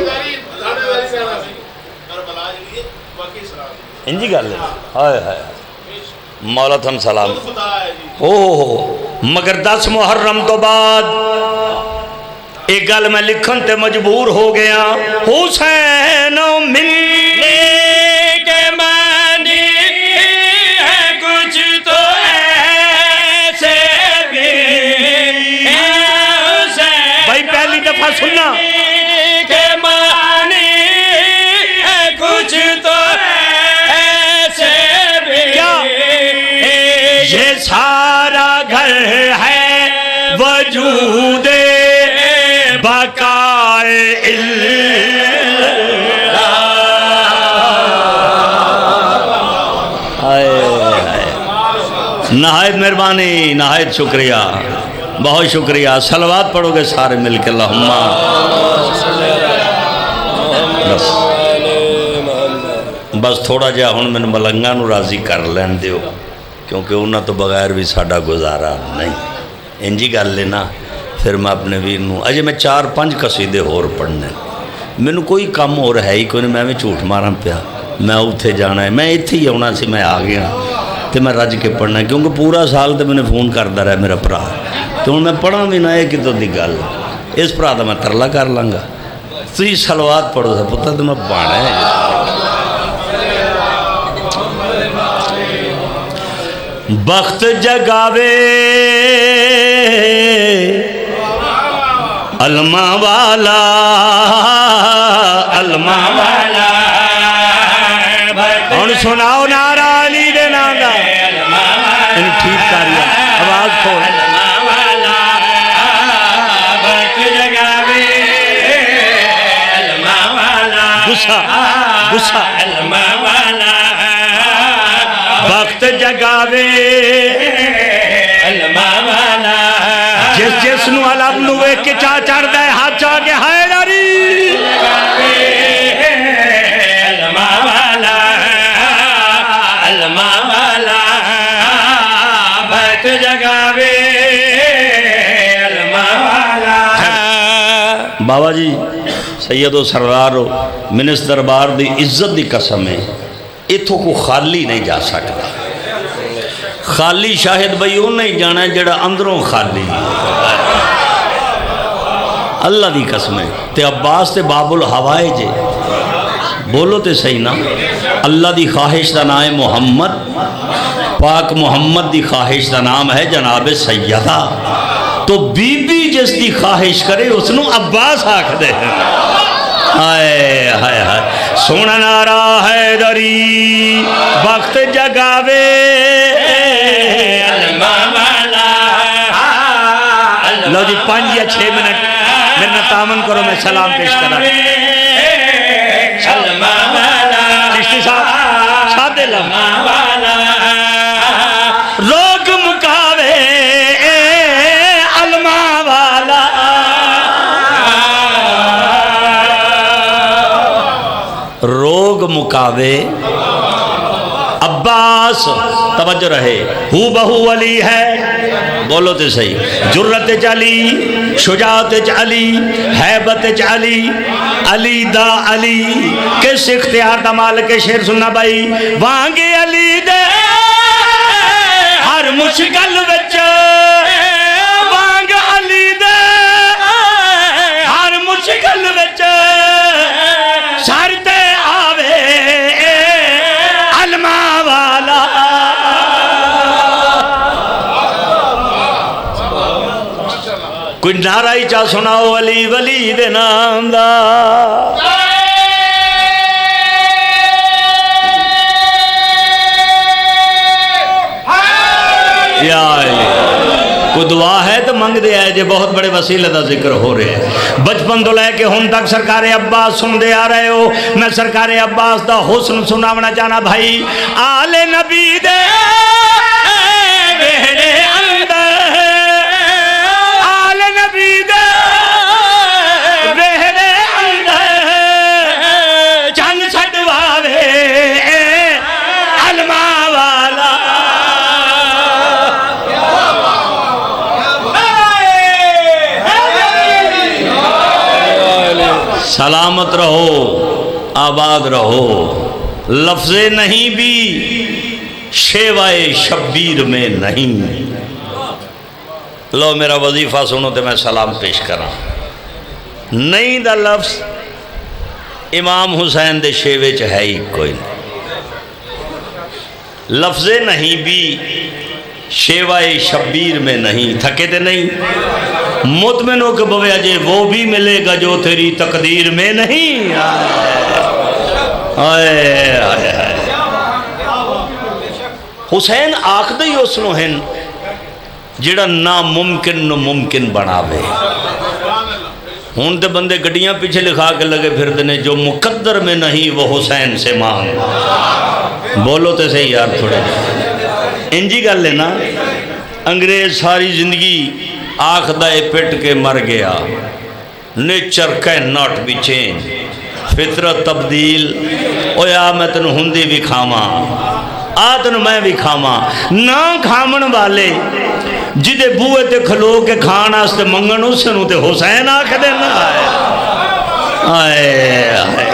انجی گل ہے ہائے ہائے مولا تھن سلام مگر 10 محرم تو بعد ایک گل میں لکھن تے مجبور ہو گیا حسین ملنے کے معنی ہے کچھ تو ایسے بھی بھائی پہلی دفعہ سننا کے معنی ہے کچھ تو ایسے بھی یہ سارا گھر ہے وجود بقائے نہایت مہربانی نہایت شکریہ بہت شکریہ صلوات پڑھو گے سارے مل کے اللہم بس تھوڑا جہا ہن میں ملنگاں نو راضی کر لین دیو کیونکہ انہاں تو بغیر بھی ساڈا گزارا نہیں انجی گل لینا پھر میں اپنے ویر نو اجے میں 4-5 قصیدے اور پڑھنے میں کوئی کام اور ہے ہی کوئی نہیں میں جھوٹ مارا پیا میں اتھے جانا ہے میں اتھے ہی آنا سی میں آ گیا تو میں رج کے پڑھنا ہے کیونکہ پورا سال تو میں نے فون کرتا رہا میرا بھرا تو ہوں میں پڑھا بھی نہ یہ کتوں کی گل اس بھرا تو میں ترلا کر لاں گا تھی سلوات پڑھو سا پتر تو میں بانا ہے بخت جگاوے علمہ والا علمہ والا اور سناؤ نعرہ علی دے نانا ان ٹھیک کاریا آواز کھول علمہ والا بخت جگاوے علمہ والا غصہ غصہ علمہ والا وقت جگاوے علمہ والا جس جس نو علم نوے کے چاہ چڑھ دے ہاتھ چاہ کے حیداری علمہ والا علمہ والا وقت جگاوے علمہ والا بابا جی سید و سرار و منس دربار دی عزت دی قسم ہے اتھوں کو خالی نہیں جا سکتا خالی شاہد بھائی وہ نہیں جانا ہے جڑا اندروں خالی اللہ دی قسم ہے تے عباس تے باب الحوائے جے بولو تے صحیح نا اللہ دی خواہش دا نام ہے محمد پاک محمد دی خواہش دا نام ہے جناب سیدہ تو بی بی جس دی خواہش کرے اس نو عباس آکھ دے ہائے ہائے ہائے سونا نعرہ حیدری وقت جگاوے علمہ والا لو جی 5 یا 6 منٹ میرے تعاون کرو میں سلام پیش کرا علمہ والا چشتی صاحب ساتھ علمہ والا روگ مکاوے علمہ والا روگ مکاوے عباس توجہ رہے ہو بہو علی ہے بولو تے صحیح جرت علی شجاعت علی حیبت علی علی دا علی کس اختیار دا مالک شیر سننا بھائی وانگے علی دے ہر مشکل وچ وانگ علی دے ہر مشکل وچ سارتے کوئی نعرہ ہی چاہ سناؤ علی ولی دے نام دا یا علی کوئی دعا ہے تو منگ دے آئے جے بہت بڑے وسیلہ دا ذکر ہو رہے ہیں بچپن تو لے کے ہن تک سرکار عباس سن دے آ رہے ہو میں سرکار عباس دا حسن سناونا چاہنا بھائی آل نبی دے میرے اندر آل نبی دے میرے اندر چند چھڑواوے علمہ والا سلامت رہو، آباد رہو، لفظ نہیں بھی شیوائے شبیر میں نہیں۔ لو میرا وظیفہ سنو تو میں سلام پیش کراں۔ نہیں دا لفظ امام حسین دے شیوے چ ہے ہی کوئی نہیں۔ لفظ نہیں بھی شیوائے شبیر میں نہیں، تھکے تے نہیں، مطمئن ہو کہ بوے اجے وہ بھی ملے گا جو تیری تقدیر میں نہیں۔ آئے آئے آئے حسین آخدے ہی اس نو ہن جڑا ناممکن نو ممکن بناوے۔ ہون تے بندے گڈیاں پیچھے لکھا کے لگے پھر دینے جو مقدر میں نہیں وہ حسین سے مانگ۔ بولو تے صحیح یار تھوڑے انجی گل لینا۔ انگریز ساری زندگی آخدہ پٹ کے مر گیا، nature can not be change, فطرت تبدیل، اویا میں تنو ہندی بھی کھاما، آتن میں بھی کھاما، نہ کھامن والے جدے بوئے تے کھلو کے کھانا استے منگن اسے نو تے حسین آکھ دینا۔ آئے آئے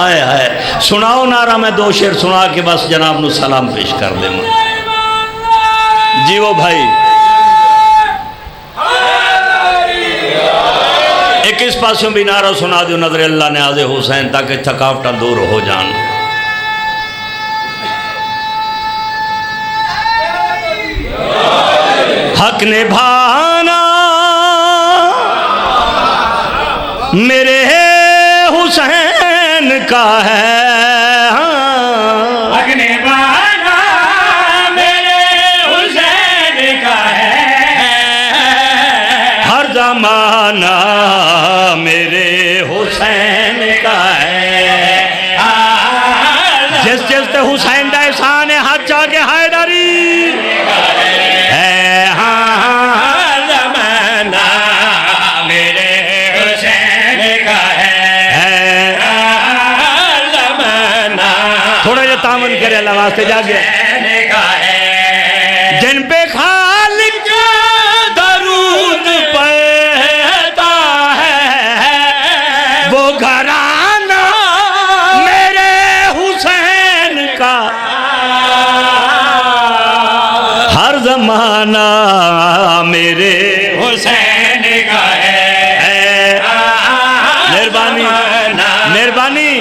آئے آئے سناؤ نعرہ، میں دو شعر سنا کے بس جناب نو سلام پیش کر دیں۔ جی وہ بھائی ایک اس پاسوں بھی نعرہ سنا دیو، نظر اللہ نے آز حسین، تاکہ تھکاوٹاں دور ہو جان۔ حق نبھانا میرے حسین کا ہے، حق نبھانا میرے حسین کا ہے، ہر زمانہ میرے حسین کا ہے۔ جس جس تے حسین دا احسان ہے ہاتھ چاہ کے حیدری ہے، ہر زمانہ میرے حسین کا ہے، ہر زمانہ تھوڑا جا تامن کرے اللہ واسطے جا گیا۔ حسین کا ہے، جن پہ خالق درود پڑھتا ہے وہ گھرانہ میرے حسین کا، ہر زمانہ میرے حسین کا ہے، مہربانی مہربانی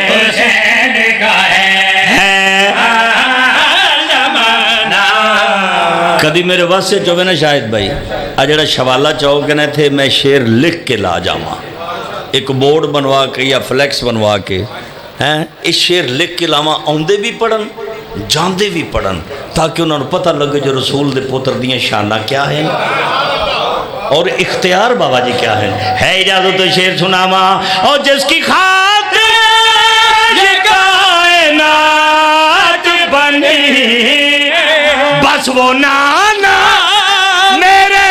حسین کا ہے، ہر زمانہ کدی میرے واسطے چوبے نا شاہد بھائی جڑا شوالہ چاہو گے تھے میں شعر لکھ کے لا جاواں، ایک بورڈ بنوا کے یا فلیکس بنوا کے اس شعر لکھ کے لاواں، آندے بھی پڑھن جاندے بھی پڑھن، تاکہ انہوں نے پتہ لگے جو رسول دے پتر دیاں شانہ کیا ہیں اور اختیار بابا جی کیا ہے اجازت تو شعر سناواں۔ اور جس کی خاطر یہ کائنات بنی بس وہ نانا میرے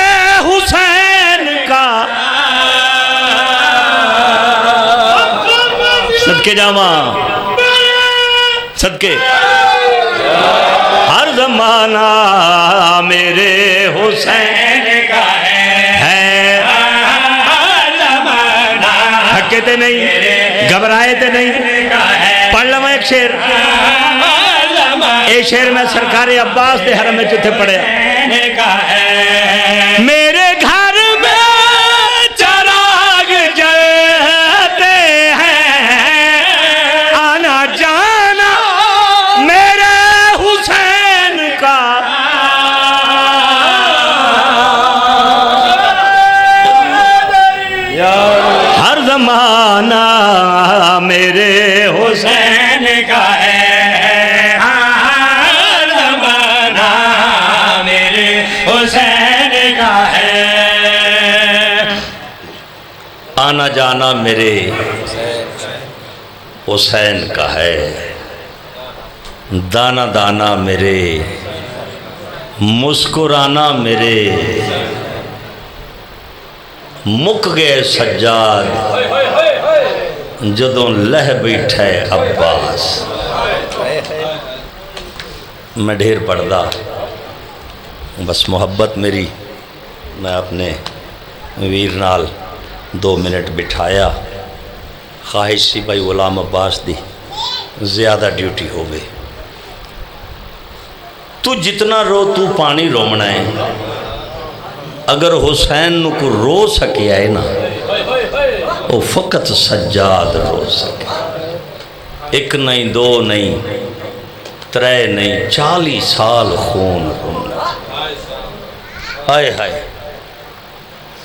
حسین کا، صدقے جاواں صدقے، ہر زمانہ میرے حسین کا ہے، ہر زمانہ تھکے تے نہیں، گھبرائے تے نہیں، پڑھ لوں ایک شعر۔ اے شعر میں سرکار عباس دے حرم میں چتھے پڑھے، میرے گھر میں چراغ جلتے ہیں، آنا جانا میرے حسین کا، ہر زمانہ میرے حسین کا ہے، ہر زمانہ میرے حسین کا ہے، آنا جانا میرے حسین کا ہے، دانا دانا میرے، مسکرانا میرے، مک گئے سجاد جدوں لہ بیٹھے عباس۔ میں ڈھیر پڑھدا بس محبت میری، میں اپنے ویر نال 2 منٹ بٹھایا خواہش سی بھائی غلام عباس دی زیادہ ڈیوٹی ہو گئی، تو جتنا رو تو پانی رومنا ہے، اگر حسین نو کو رو سکے آئے نا وہ فقط سجاد رو سکے، ایک نہیں دو نہیں ترے نہیں 40 سال خون رونا۔ ہائے ہائے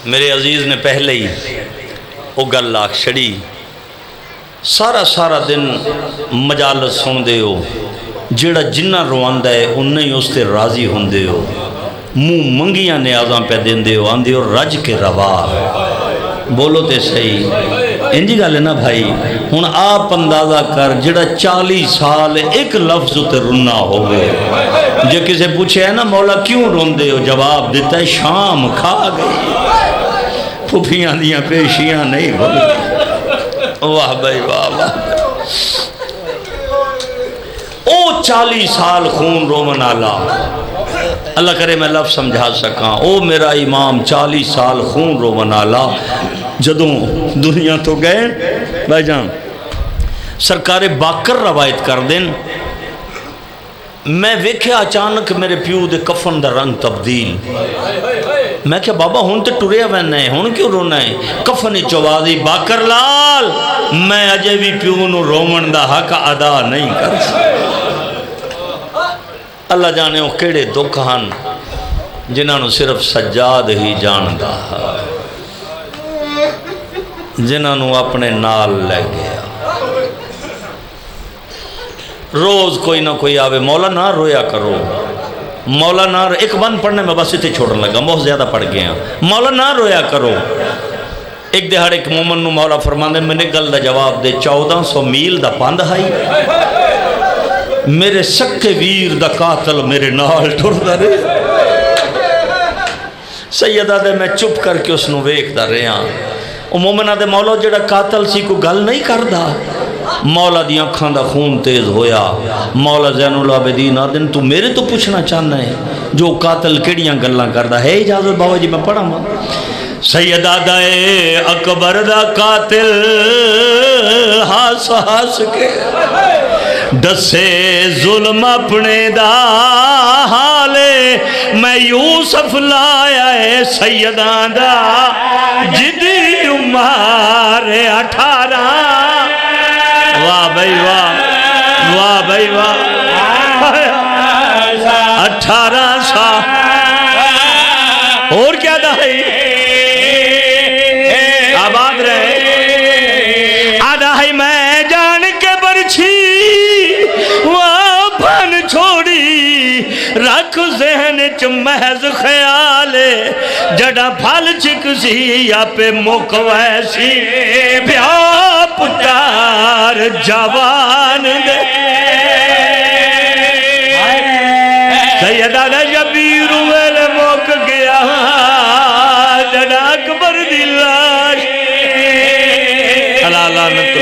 میرے عزیز نے پہلے ہی وہ گل لاکھ چھڑی، سارا دن مجالس سن دے ہو، جڑا جنہ رواندہ ہے انہیں ہی اس تے راضی ہوں دے ہو، منہ منگیاں نیازاں پہ دین دے ہو، آندے ہو رج کے روا، بولو تے صحیح انجی گالے نا بھائی۔ ہن آپ اندازہ کر جڑا 40 سال ایک لفظ تے رنا ہوئے، جو کسے پوچھے ہے نا مولا کیوں رون دے ہو، جواب دیتا ہے شام کھا گئی، پھوپیاں دیاں پیشیاں نہیں بھولتی۔ واہ بھائی واہ واہ، او 40 سال خون رومن آلا، اللہ کرے میں لفظ سمجھا سکاں، او میرا امام 40 سال خون رومن آلا جدوں دنیا تو گئے بھائی جان۔ سرکار باقر روایت کر دیں، میں ویکھیا اچانک میرے پیو دے کفن دا رنگ تبدیل، میں کہا بابا ہون تے ٹریا وینا ہے، ہون کیوں رونا ہے؟ کفن چوازی باقر لال میں اجے بھی پیو نو رومن دا حق ادا نہیں کر سکتا۔ اللہ جانے وہ کیڑے دکھ ہن جنہاں نو صرف سجاد ہی جاندا، جنہاں نو اپنے نال لے گیا۔ روز کوئی نہ کوئی آوے مولا نہ رویا کرو، مولا نہ ایک بند پڑھنے میں بس اتنے چھوڑنے لگا، بہت زیادہ پڑھ گیا، مولا نہ رویا کرو۔ ایک دہاڑ ایک مومن نو مولا فرماندے میں نے گل دا جواب دے، 1400 میل دا پاند ہائی، میرے سکے ویر دا قاتل میرے نال ٹردا رہے۔ سیدہ دے میں چپ کر کے اس نو ویکھدا رہیا، او مومنہ دے مولا جڑا قاتل سی کو گل نہیں کردا، مولا دی اکھاں دا خون تیز ہویا۔ مولا زین العابدین آدن تو میرے تو پوچھنا چاہنا ہے جو قاتل کیڑیاں گلاں کردا ہے؟ اجازت بابا جی میں پڑھا ماں۔ سیدہ دے اکبر دا قاتل ہاس ہاس کے دسے ظلم اپنے دا حالے، میں یوسف لایا ہے سیدہ دا جدی عمر 18۔ واہ بھائی واہ، واہ بھائی واہ، 18 سال اور کیا دہائی آباد رہے۔ آدھائی میں جان کے برچھی وہ بھن چھوڑی، رکھ ذہن چ محض خیالے، جڑا پھل چکسی یا پہ مک ویسی، بیا پتار جوان دے۔ سیدہ دا جبیر ویل مک گیا، جڑا اکبر دی لاش، اللہ لعنت